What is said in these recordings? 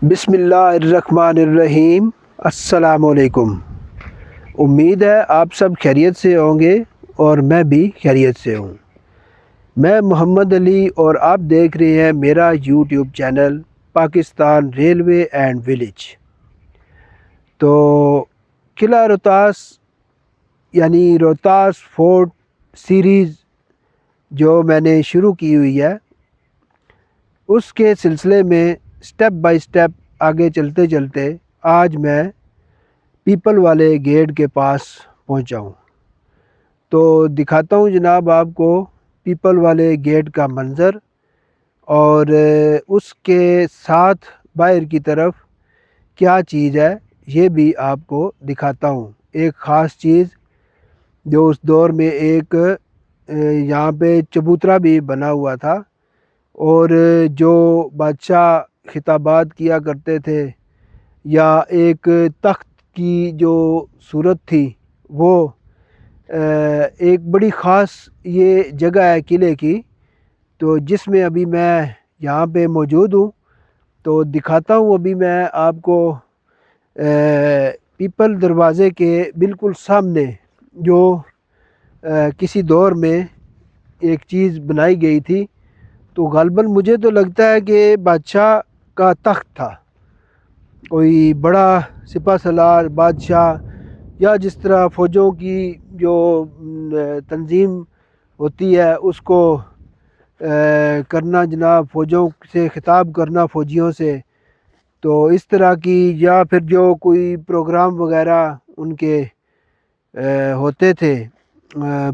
بسم اللہ الرحمن الرحیم۔ السلام علیکم۔ امید ہے آپ سب خیریت سے ہوں گے اور میں بھی خیریت سے ہوں۔ میں محمد علی اور آپ دیکھ رہے ہیں میرا YouTube channel Pakistan railway and village. تو قلعہ روہتاس یعنی روہتاس فورٹ سیریز جو میں نے شروع کی ہوئی ہے، اس کے سلسلے میں سٹیپ بائی سٹیپ آگے چلتے چلتے آج میں پیپل والے گیٹ کے پاس پہنچا ہوں۔ تو دکھاتا ہوں جناب آپ کو پیپل والے گیٹ کا منظر، اور اس کے ساتھ باہر کی طرف کیا چیز ہے یہ بھی آپ کو دکھاتا ہوں۔ ایک خاص چیز جو اس دور میں ایک یہاں پہ چبوترا بھی بنا ہوا تھا، اور جو بادشاہ خطابات کیا کرتے تھے یا ایک تخت کی جو صورت تھی، وہ ایک بڑی خاص یہ جگہ ہے قلعے کی، تو جس میں ابھی میں یہاں پہ موجود ہوں۔ تو دکھاتا ہوں ابھی میں آپ کو پیپل دروازے کے بالکل سامنے جو کسی دور میں ایک چیز بنائی گئی تھی، تو غالباً مجھے تو لگتا ہے کہ بادشاہ کا تخت تھا، کوئی بڑا سپہ سالار بادشاہ، یا جس طرح فوجوں کی جو تنظیم ہوتی ہے اس کو کرنا جناب، فوجوں سے خطاب کرنا فوجیوں سے، تو اس طرح کی، یا پھر جو کوئی پروگرام وغیرہ ان کے ہوتے تھے،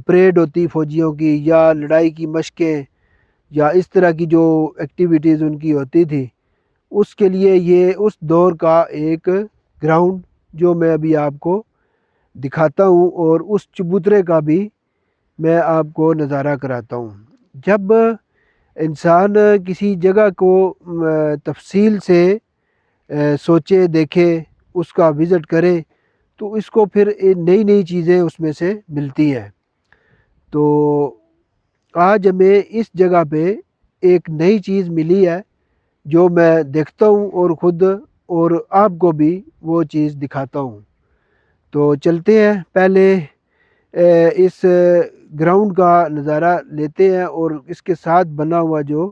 پریڈ ہوتی فوجیوں کی، یا لڑائی کی مشقیں، یا اس طرح کی جو ایکٹیویٹیز ان کی ہوتی تھی، اس کے لیے یہ اس دور کا ایک گراؤنڈ جو میں ابھی آپ کو دکھاتا ہوں، اور اس چبوترے کا بھی میں آپ کو نظارہ کراتا ہوں۔ جب انسان کسی جگہ کو تفصیل سے سوچے دیکھے، اس کا وزٹ کرے، تو اس کو پھر نئی نئی چیزیں اس میں سے ملتی ہیں۔ تو آج ہمیں اس جگہ پہ ایک نئی چیز ملی ہے جو میں دیکھتا ہوں اور خود اور آپ کو بھی وہ چیز دکھاتا ہوں۔ تو چلتے ہیں، پہلے اس گراؤنڈ کا نظارہ لیتے ہیں اور اس کے ساتھ بنا ہوا جو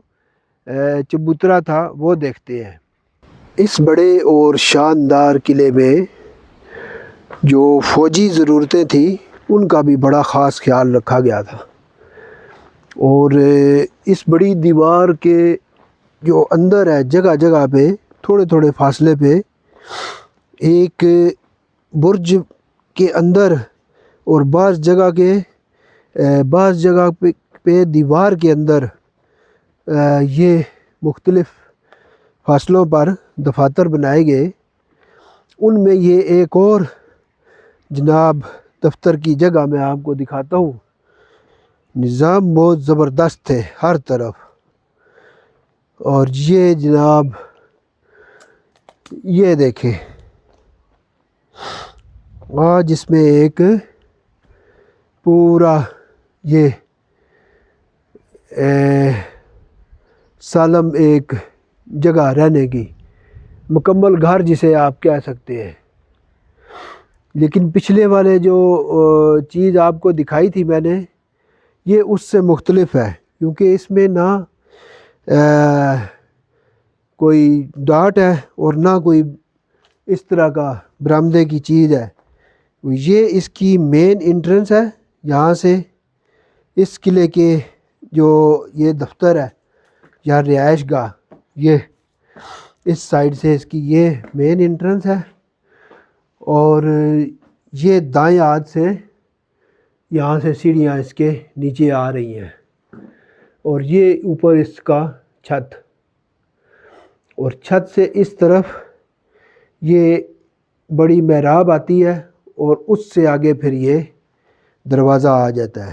چبوترا تھا وہ دیکھتے ہیں۔ اس بڑے اور شاندار قلعے میں جو فوجی ضرورتیں تھیں ان کا بھی بڑا خاص خیال رکھا گیا تھا، اور اس بڑی دیوار کے جو اندر ہے جگہ جگہ پہ تھوڑے تھوڑے فاصلے پہ ایک برج کے اندر، اور بعض جگہ پہ دیوار کے اندر یہ مختلف فاصلوں پر دفاتر بنائے گئے۔ ان میں یہ ایک اور جناب دفتر کی جگہ میں آپ کو دکھاتا ہوں۔ نظام بہت زبردست ہے ہر طرف، اور یہ جناب یہ دیکھیں، آج اس میں ایک پورا یہ سالم ایک جگہ رہنے کی، مکمل گھر جسے آپ کہہ سکتے ہیں۔ لیکن پچھلے والے جو چیز آپ کو دکھائی تھی میں نے، یہ اس سے مختلف ہے، کیونکہ اس میں نہ کوئی ڈاٹ ہے اور نہ کوئی اس طرح کا برآمدے کی چیز ہے۔ یہ اس کی مین انٹرنس ہے، یہاں سے اس قلعے کے جو یہ دفتر ہے یا رہائش گاہ، یہ اس سائڈ سے اس کی یہ مین انٹرنس ہے، اور یہ دائیں ہاتھ سے یہاں سے سیڑھیاں اس کے نیچے آ رہی ہیں، اور یہ اوپر اس کا چھت، اور چھت سے اس طرف یہ بڑی محراب آتی ہے، اور اس سے آگے پھر یہ دروازہ آ جاتا ہے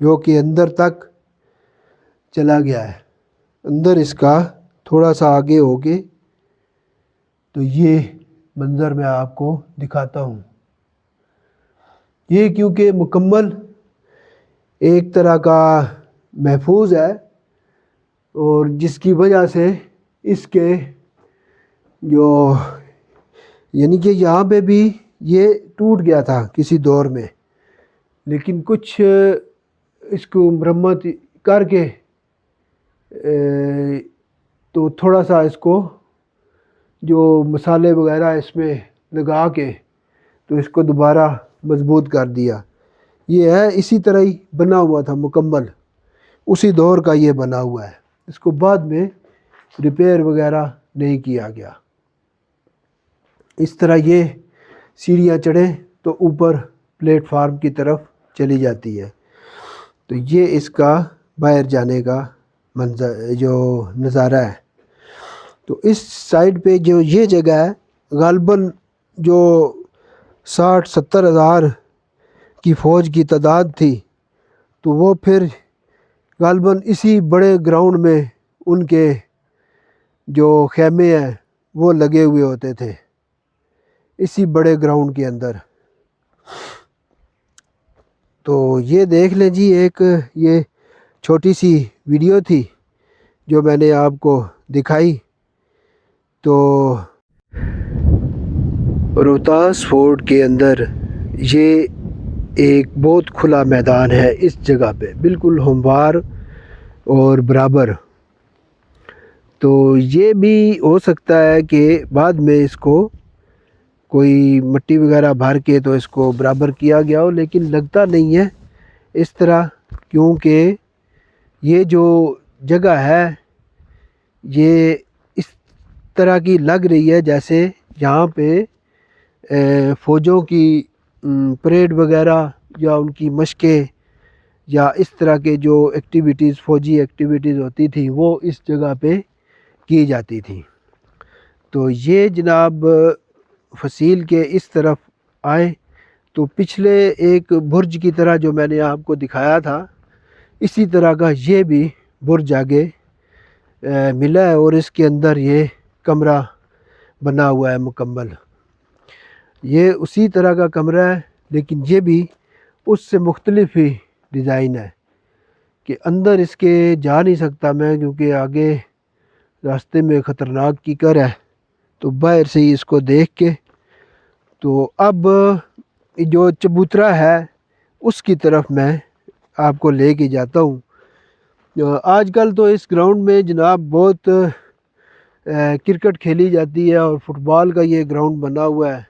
جو کہ اندر تک چلا گیا ہے۔ اندر اس کا تھوڑا سا آگے ہو کے تو یہ منظر میں آپ کو دکھاتا ہوں۔ یہ کیونکہ مکمل ایک طرح کا محفوظ ہے، اور جس کی وجہ سے اس کے جو یعنی کہ یہاں پہ بھی یہ ٹوٹ گیا تھا کسی دور میں، لیکن کچھ اس کو مرمت کر کے تو تھوڑا سا اس کو جو مسالے وغیرہ اس میں لگا کے تو اس کو دوبارہ مضبوط کر دیا۔ یہ ہے اسی طرح ہی بنا ہوا تھا مکمل، اسی دور کا یہ بنا ہوا ہے، اس کو بعد میں ریپیئر وغیرہ نہیں کیا گیا۔ اس طرح یہ سیڑھیاں چڑھیں تو اوپر پلیٹ فارم کی طرف چلی جاتی ہے۔ تو یہ اس کا باہر جانے کا منظر جو نظارہ ہے۔ تو اس سائڈ پہ جو یہ جگہ ہے غالباً جو 60-70 ہزار کی فوج کی تعداد تھی، تو وہ پھر غالباً اسی بڑے گراؤنڈ میں ان کے جو خیمے ہیں وہ لگے ہوئے ہوتے تھے، اسی بڑے گراؤنڈ کے اندر۔ تو یہ دیکھ لیں جی، ایک یہ چھوٹی سی ویڈیو تھی جو میں نے آپ کو دکھائی۔ تو روہتاس فورٹ کے اندر یہ ایک بہت کھلا میدان ہے، اس جگہ پہ بالکل ہموار اور برابر۔ تو یہ بھی ہو سکتا ہے کہ بعد میں اس کو کوئی مٹی وغیرہ بھر کے تو اس کو برابر کیا گیا ہو، لیکن لگتا نہیں ہے اس طرح، کیونکہ یہ جو جگہ ہے یہ اس طرح کی لگ رہی ہے جیسے یہاں پہ فوجوں کی پریڈ وغیرہ یا ان کی مشقیں یا اس طرح کے جو ایکٹیویٹیز فوجی ایکٹیویٹیز ہوتی تھی وہ اس جگہ پہ کی جاتی تھی۔ تو یہ جناب فصیل کے اس طرف آئے تو پچھلے ایک برج کی طرح جو میں نے آپ کو دکھایا تھا، اسی طرح کا یہ بھی برج آگے ملا ہے، اور اس کے اندر یہ کمرہ بنا ہوا ہے مکمل۔ یہ اسی طرح کا کمرہ ہے، لیکن یہ بھی اس سے مختلف ہی ڈیزائن ہے کہ اندر اس کے جا نہیں سکتا میں، کیونکہ آگے راستے میں خطرناک کیکر ہے۔ تو باہر سے ہی اس کو دیکھ کے تو اب جو چبوترا ہے اس کی طرف میں آپ کو لے کے جاتا ہوں۔ آج کل تو اس گراؤنڈ میں جناب بہت کرکٹ کھیلی جاتی ہے، اور فٹ بال کا یہ گراؤنڈ بنا ہوا ہے،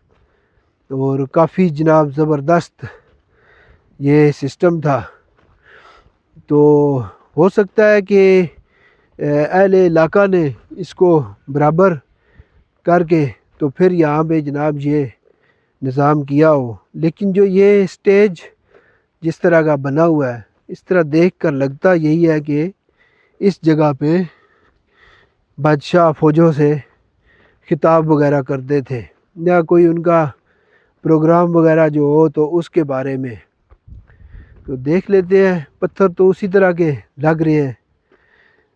اور کافی جناب زبردست یہ سسٹم تھا۔ تو ہو سکتا ہے کہ اہل علاقہ نے اس کو برابر کر کے تو پھر یہاں پہ جناب یہ نظام کیا ہو، لیکن جو یہ سٹیج جس طرح کا بنا ہوا ہے، اس طرح دیکھ کر لگتا یہی ہے کہ اس جگہ پہ بادشاہ فوجوں سے خطاب وغیرہ کرتے تھے، یا کوئی ان کا پروگرام وغیرہ جو ہو تو اس کے بارے میں۔ تو دیکھ لیتے ہیں، پتھر تو اسی طرح کے لگ رہے ہیں،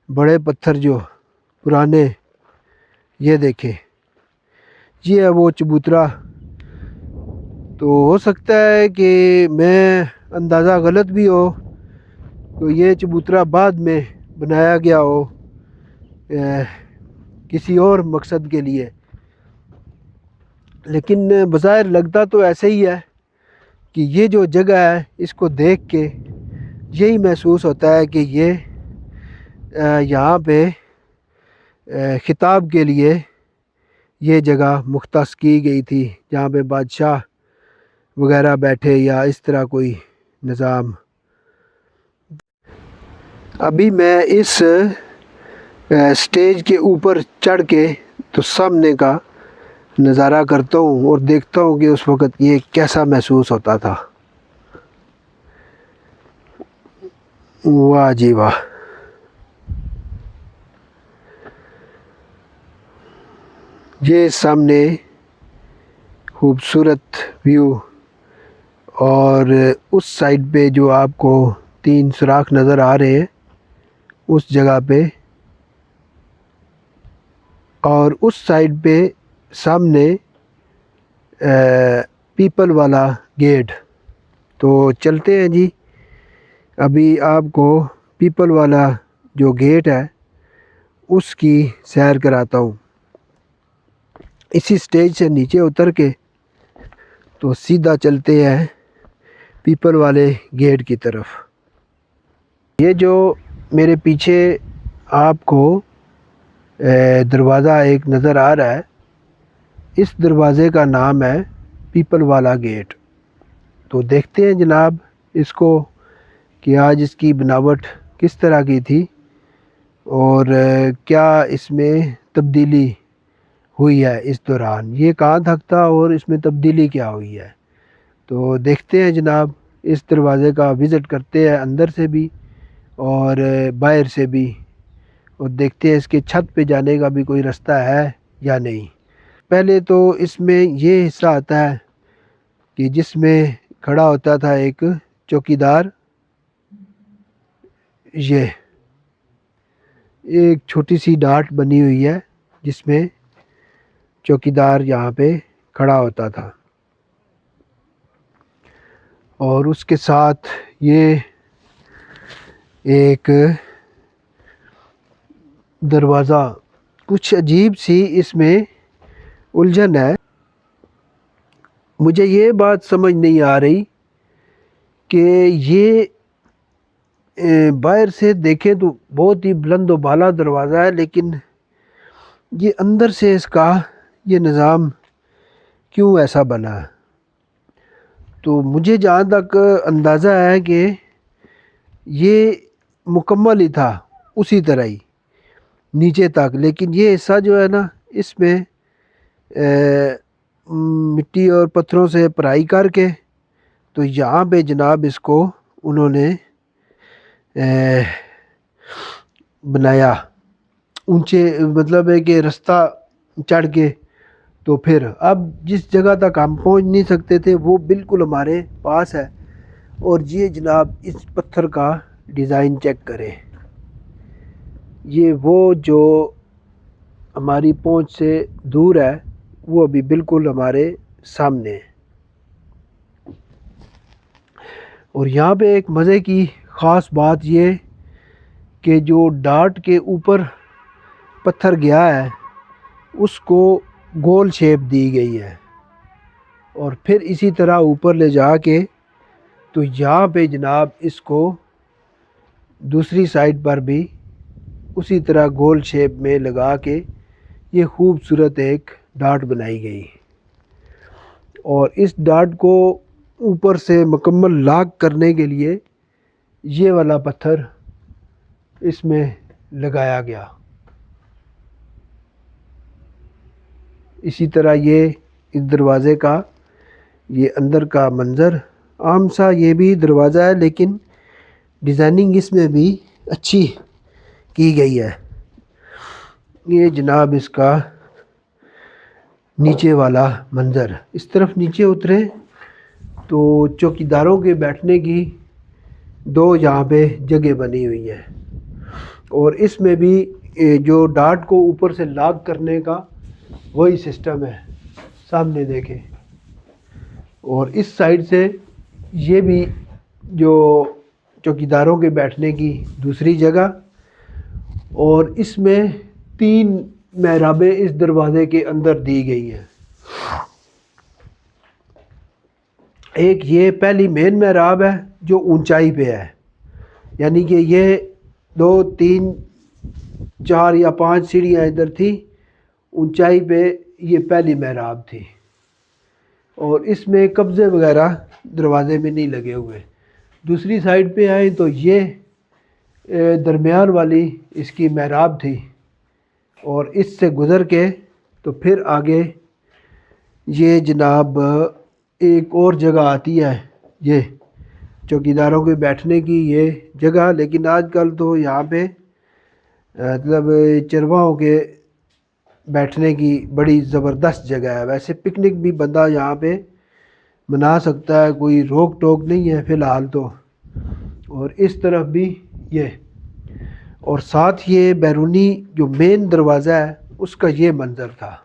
بڑے پتھر جو پرانے۔ یہ دیکھیں، یہ ہے وہ چبوترا۔ تو ہو سکتا ہے کہ میں اندازہ غلط بھی ہو، تو یہ چبوترا بعد میں بنایا گیا ہو کسی اور مقصد کے لیے، لیکن بظاہر لگتا تو ایسے ہی ہے کہ یہ جو جگہ ہے اس کو دیکھ کے یہی محسوس ہوتا ہے کہ یہ یہاں پہ خطاب کے لیے یہ جگہ مختص کی گئی تھی، جہاں پہ بادشاہ وغیرہ بیٹھے یا اس طرح کوئی نظام۔ ابھی میں اس سٹیج کے اوپر چڑھ کے تو سامنے کا نظارہ کرتا ہوں اور دیکھتا ہوں کہ اس وقت یہ کیسا محسوس ہوتا تھا۔ واہ جی واہ! یہ سامنے خوبصورت ویو، اور اس سائڈ پہ جو آپ کو 3 سوراخ نظر آ رہے ہیں اس جگہ پہ، اور اس سائڈ پہ سامنے پیپل والا گیٹ۔ تو چلتے ہیں جی، ابھی آپ کو پیپل والا جو گیٹ ہے اس کی سیر کراتا ہوں۔ اسی سٹیج سے نیچے اتر کے تو سیدھا چلتے ہیں پیپل والے گیٹ کی طرف۔ یہ جو میرے پیچھے آپ کو دروازہ ایک نظر آ رہا ہے، اس دروازے کا نام ہے پیپل والا گیٹ۔ تو دیکھتے ہیں جناب اس کو کہ آج اس کی بناوٹ کس طرح کی تھی اور کیا اس میں تبدیلی ہوئی ہے اس دوران، یہ کہاں تک تھا اور اس میں تبدیلی کیا ہوئی ہے۔ تو دیکھتے ہیں جناب، اس دروازے کا وزٹ کرتے ہیں اندر سے بھی اور باہر سے بھی، اور دیکھتے ہیں اس کے چھت پہ جانے کا بھی کوئی رستہ ہے یا نہیں۔ پہلے تو اس میں یہ حصہ آتا ہے کہ جس میں کھڑا ہوتا تھا ایک چوکیدار، یہ ایک چھوٹی سی ڈاٹ بنی ہوئی ہے جس میں چوکیدار یہاں پہ کھڑا ہوتا تھا، اور اس کے ساتھ یہ ایک دروازہ، کچھ عجیب سی اس میں الجھن ہے۔ مجھے یہ بات سمجھ نہیں آ رہی کہ یہ باہر سے دیکھیں تو بہت ہی بلند و بالا دروازہ ہے، لیکن یہ اندر سے اس کا یہ نظام کیوں ایسا بنا ہے؟ تو مجھے جہاں تک اندازہ ہے کہ یہ مکمل ہی تھا اسی طرح ہی نیچے تک، لیکن یہ حصہ جو ہے نا، اس میں مٹی اور پتھروں سے پرائی کر کے تو یہاں پہ جناب اس کو انہوں نے بنایا اونچے، مطلب ہے کہ رستہ چڑھ کے، تو پھر اب جس جگہ تک ہم پہنچ نہیں سکتے تھے وہ بالکل ہمارے پاس ہے۔ اور یہ جناب اس پتھر کا ڈیزائن چیک کریں، یہ وہ جو ہماری پہنچ سے دور ہے وہ ابھی بالکل ہمارے سامنے ہے۔ اور یہاں پہ ایک مزے کی خاص بات یہ کہ جو ڈاٹ کے اوپر پتھر گیا ہے اس کو گول شیپ دی گئی ہے، اور پھر اسی طرح اوپر لے جا کے تو یہاں پہ جناب اس کو دوسری سائڈ پر بھی اسی طرح گول شیپ میں لگا کے یہ خوبصورت ایک ڈاٹ بنائی گئی، اور اس ڈاٹ کو اوپر سے مکمل لاک کرنے کے لیے یہ والا پتھر اس میں لگایا گیا۔ اسی طرح یہ اس دروازے کا یہ اندر کا منظر، عام سا یہ بھی دروازہ ہے لیکن ڈیزائننگ اس میں بھی اچھی کی گئی ہے۔ یہ جناب اس کا نیچے والا منظر، اس طرف نیچے اترے تو چوکیداروں کے بیٹھنے کی دو یہاں پہ جگہ بنی ہوئی ہے، اور اس میں بھی جو ڈاٹ کو اوپر سے لاک کرنے کا وہی سسٹم ہے، سامنے دیکھیں۔ اور اس سائڈ سے یہ بھی جو چوکیداروں کے بیٹھنے کی دوسری جگہ، اور اس میں 3 محرابیں اس دروازے کے اندر دی گئی ہیں۔ ایک یہ پہلی مین محراب ہے جو اونچائی پہ ہے، یعنی کہ یہ 2 3 4 یا 5 سیڑھیاں ادھر تھی، اونچائی پہ یہ پہلی محراب تھی، اور اس میں قبضے وغیرہ دروازے میں نہیں لگے ہوئے۔ دوسری سائڈ پہ آئیں تو یہ درمیان والی اس کی محراب تھی، اور اس سے گزر کے تو پھر آگے یہ جناب ایک اور جگہ آتی ہے، یہ چوکیداروں کے بیٹھنے کی یہ جگہ، لیکن آج کل تو یہاں پہ مطلب چرواہوں کے بیٹھنے کی بڑی زبردست جگہ ہے۔ ویسے پکنک بھی بندہ یہاں پہ منا سکتا ہے، کوئی روک ٹوک نہیں ہے فی الحال تو۔ اور اس طرف بھی یہ، اور ساتھ یہ بیرونی جو مین دروازہ ہے اس کا یہ منظر تھا،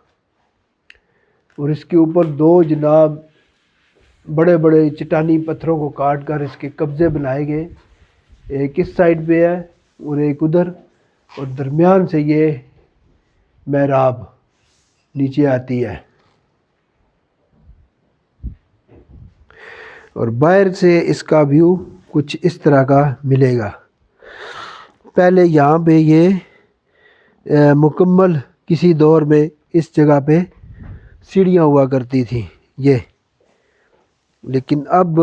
اور اس کے اوپر 2 جناب بڑے بڑے چٹانی پتھروں کو کاٹ کر اس کے قبضے بنائے گئے، ایک اس سائڈ پہ ہے اور ایک ادھر، اور درمیان سے یہ محراب نیچے آتی ہے اور باہر سے اس کا ویو کچھ اس طرح کا ملے گا۔ پہلے یہاں پہ یہ مکمل کسی دور میں اس جگہ پہ سیڑھیاں ہوا کرتی تھیں یہ، لیکن اب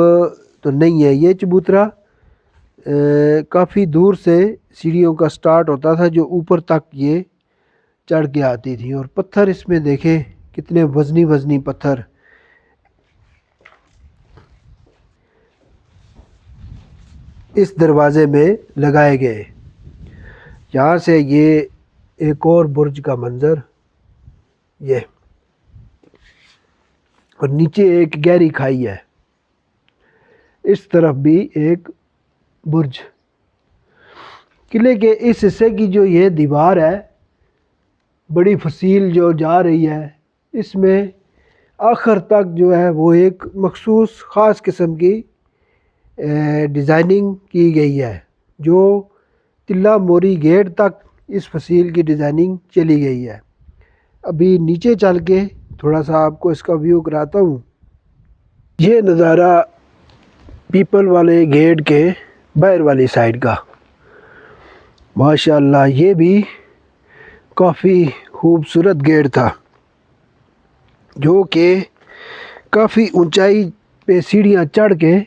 تو نہیں ہے۔ یہ چبوترا کافی دور سے سیڑھیوں کا سٹارٹ ہوتا تھا جو اوپر تک یہ چڑھ کے آتی تھی، اور پتھر اس میں دیکھیں کتنے وزنی وزنی پتھر اس دروازے میں لگائے گئے۔ یہاں سے یہ ایک اور برج کا منظر یہ، اور نیچے ایک گہری کھائی ہے، اس طرف بھی ایک برج۔ قلعے کے اس حصے کی جو یہ دیوار ہے بڑی فصیل جو جا رہی ہے، اس میں آخر تک جو ہے وہ ایک مخصوص خاص قسم کی ڈیزائننگ کی گئی ہے، جو تلہ موری گیٹ تک اس فصیل کی ڈیزائننگ چلی گئی ہے۔ ابھی نیچے چل کے تھوڑا سا آپ کو اس کا ویو کراتا ہوں۔ یہ نظارہ پیپل والے گیٹ کے باہر والی سائڈ کا، ماشاءاللہ یہ بھی کافی خوبصورت گیٹ تھا، جو کہ کافی اونچائی پہ سیڑھیاں چڑھ کے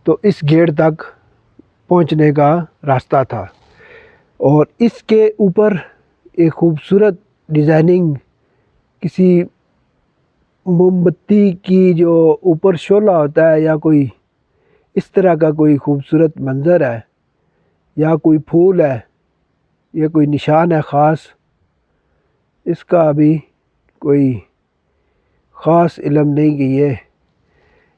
تو اس گیٹ تک پہنچنے کا راستہ تھا، اور اس کے اوپر ایک خوبصورت ڈیزائننگ کسی موم بتی کی جو اوپر شعلہ ہوتا ہے یا کوئی اس طرح کا کوئی خوبصورت منظر ہے، یا کوئی پھول ہے یا کوئی نشان ہے خاص، اس کا ابھی کوئی خاص علم نہیں کہ یہ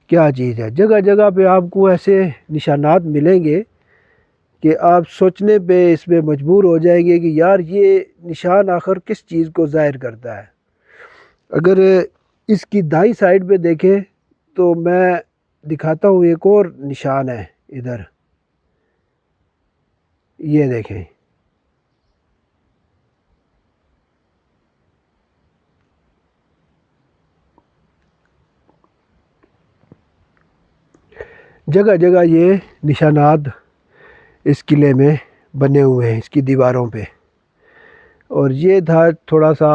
کیا چیز ہے۔ جگہ جگہ پہ آپ کو ایسے نشانات ملیں گے کہ آپ سوچنے پہ اس پہ مجبور ہو جائیں گے کہ یار یہ نشان آخر کس چیز کو ظاہر کرتا ہے۔ اگر اس کی دائیں سائڈ پہ دیکھیں تو میں دکھاتا ہوں، ایک اور نشان ہے ادھر، یہ دیکھیں، جگہ جگہ یہ نشانات اس قلعے میں بنے ہوئے ہیں اس کی دیواروں پہ۔ اور یہ تھا تھوڑا سا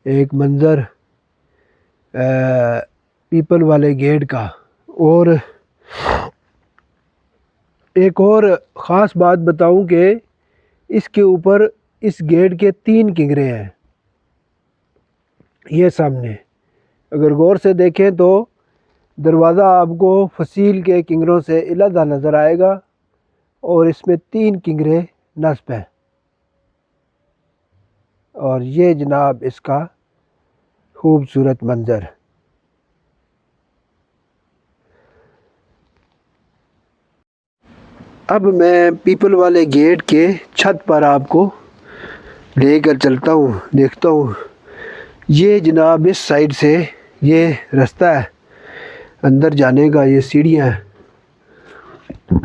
ایک منظر پیپل والے گیٹ کا۔ اور ایک اور خاص بات بتاؤں کہ اس کے اوپر اس گیٹ کے 3 کنگرے ہیں، یہ سامنے اگر غور سے دیکھیں تو دروازہ آپ کو فصیل کے کنگروں سے علیحدہ نظر آئے گا، اور اس میں 3 کنگرے نصب ہیں، اور یہ جناب اس کا خوبصورت منظر۔ اب میں پیپل والے گیٹ کے چھت پر آپ کو لے کر چلتا ہوں، دیکھتا ہوں۔ یہ جناب اس سائڈ سے یہ رستہ ہے اندر جانے کا، یہ سیڑھیاں ہیں،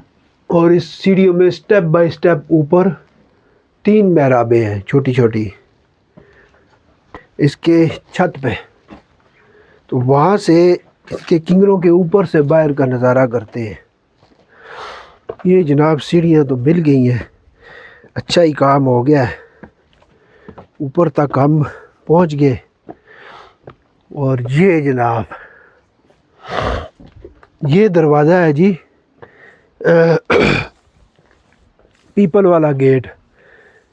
اور اس سیڑھیوں میں سٹیپ بائی سٹیپ اوپر 3 محرابیں ہیں چھوٹی چھوٹی اس کے چھت پہ، تو وہاں سے اس کے کنگروں کے اوپر سے باہر کا نظارہ کرتے ہیں۔ یہ جناب سیڑھیاں تو مل گئی ہیں، اچھا ہی کام ہو گیا ہے، اوپر تک ہم پہنچ گئے۔ اور یہ جناب یہ دروازہ ہے جی پیپل والا گیٹ۔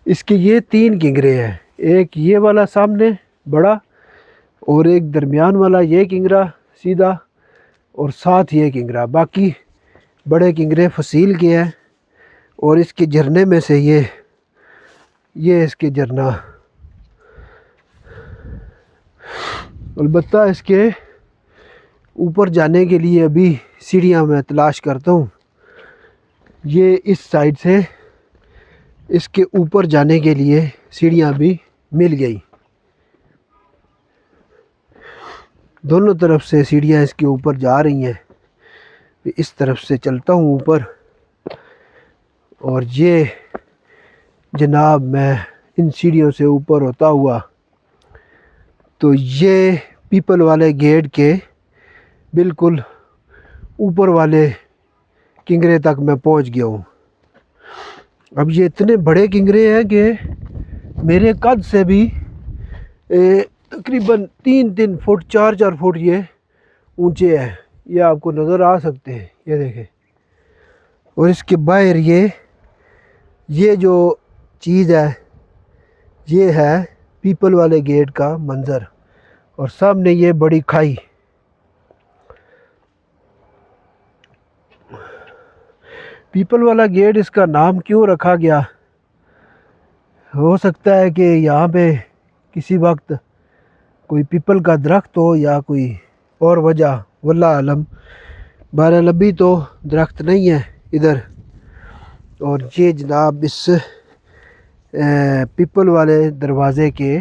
اس کے یہ 3 کنگرے ہیں، ایک یہ والا سامنے بڑا، اور ایک درمیان والا یہ کنگرا سیدھا، اور ساتھ یہ کنگرا، باقی بڑے کنگرے فصیل کے ہیں۔ اور اس کے جھرنے میں سے یہ اس کے جھرنا، البتہ اس کے اوپر جانے کے لیے ابھی سیڑھیاں میں تلاش کرتا ہوں۔ یہ اس سائڈ سے اس کے اوپر جانے کے لیے سیڑھیاں بھی مل گئی، دونوں طرف سے سیڑھیاں اس کے اوپر جا رہی ہیں۔ اس طرف سے چلتا ہوں اوپر، اور یہ جناب میں ان سیڑھیوں سے اوپر ہوتا ہوا تو یہ پیپل والے گیٹ کے بالکل اوپر والے کنگرے تک میں پہنچ گیا ہوں۔ اب یہ اتنے بڑے کنگرے ہیں کہ میرے قد سے بھی تقریباً 3 فٹ 4 فٹ یہ اونچے ہیں، یہ آپ کو نظر آ سکتے ہیں، یہ دیکھیں۔ اور اس کے باہر یہ جو چیز ہے یہ ہے پیپل والے گیٹ کا منظر، اور سامنے یہ بڑی کھائی۔ پیپل والا گیٹ اس کا نام کیوں رکھا گیا؟ ہو سکتا ہے کہ یہاں پہ کسی وقت کوئی پیپل کا درخت ہو یا کوئی اور وجہ، واللہ عالم۔ بہرحال ابھی تو درخت نہیں ہے ادھر۔ اور یہ جناب اس پیپل والے دروازے کے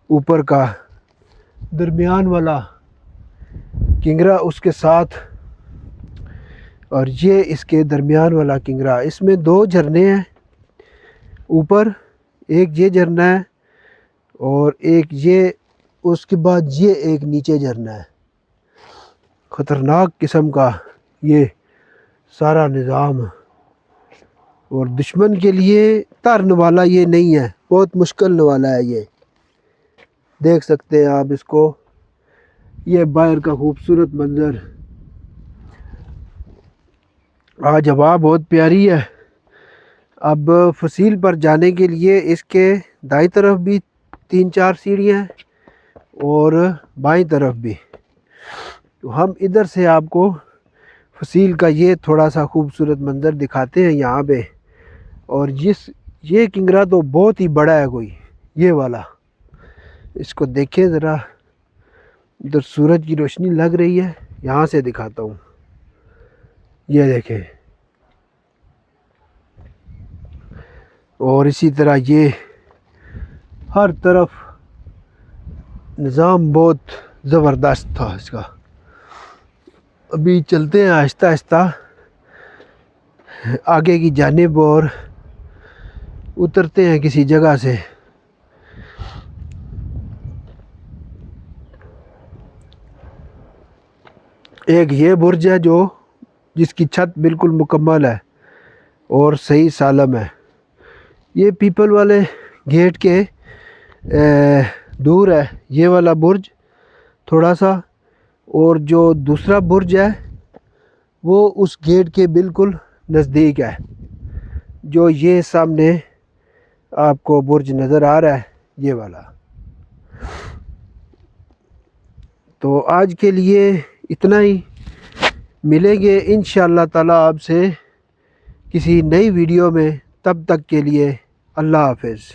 اوپر کا درمیان والا کنگرا، اس کے ساتھ، اور یہ اس کے درمیان والا کنگرا، اس میں 2 جھرنے ہیں اوپر، ایک یہ جھرنا ہے اور ایک یہ، اس کے بعد یہ ایک نیچے جھرنا ہے۔ خطرناک قسم کا یہ سارا نظام، اور دشمن کے لیے ترن والا یہ نہیں ہے، بہت مشکل والا ہے یہ۔ دیکھ سکتے ہیں آپ اس کو، یہ باہر کا خوبصورت منظر۔ آج ہوا بہت پیاری ہے۔ اب فصیل پر جانے کے لیے اس کے دائیں طرف بھی 3-4 سیڑھیاں ہیں اور بائیں طرف بھی۔ تو ہم ادھر سے آپ کو فصیل کا یہ تھوڑا سا خوبصورت منظر دکھاتے ہیں یہاں پہ۔ اور یہ کنگرا تو بہت ہی بڑا ہے، کوئی یہ والا، اس کو دیکھیں ذرا، ادھر سورج کی روشنی لگ رہی ہے، یہاں سے دکھاتا ہوں، یہ دیکھیں۔ اور اسی طرح یہ ہر طرف نظام بہت زبردست تھا اس کا۔ ابھی چلتے ہیں آہستہ آہستہ آگے کی جانب اور اترتے ہیں کسی جگہ سے۔ ایک یہ برج ہے جس کی چھت بالکل مکمل ہے اور صحیح سالم ہے۔ یہ پیپل والے گیٹ کے دور ہے یہ والا برج تھوڑا سا، اور جو دوسرا برج ہے وہ اس گیٹ کے بالکل نزدیک ہے، جو یہ سامنے آپ کو برج نظر آ رہا ہے یہ والا۔ تو آج کے لیے اتنا ہی، ملیں گے انشاءاللہ تعالی آپ سے کسی نئی ویڈیو میں، تب تک کے لیے اللہ حافظ۔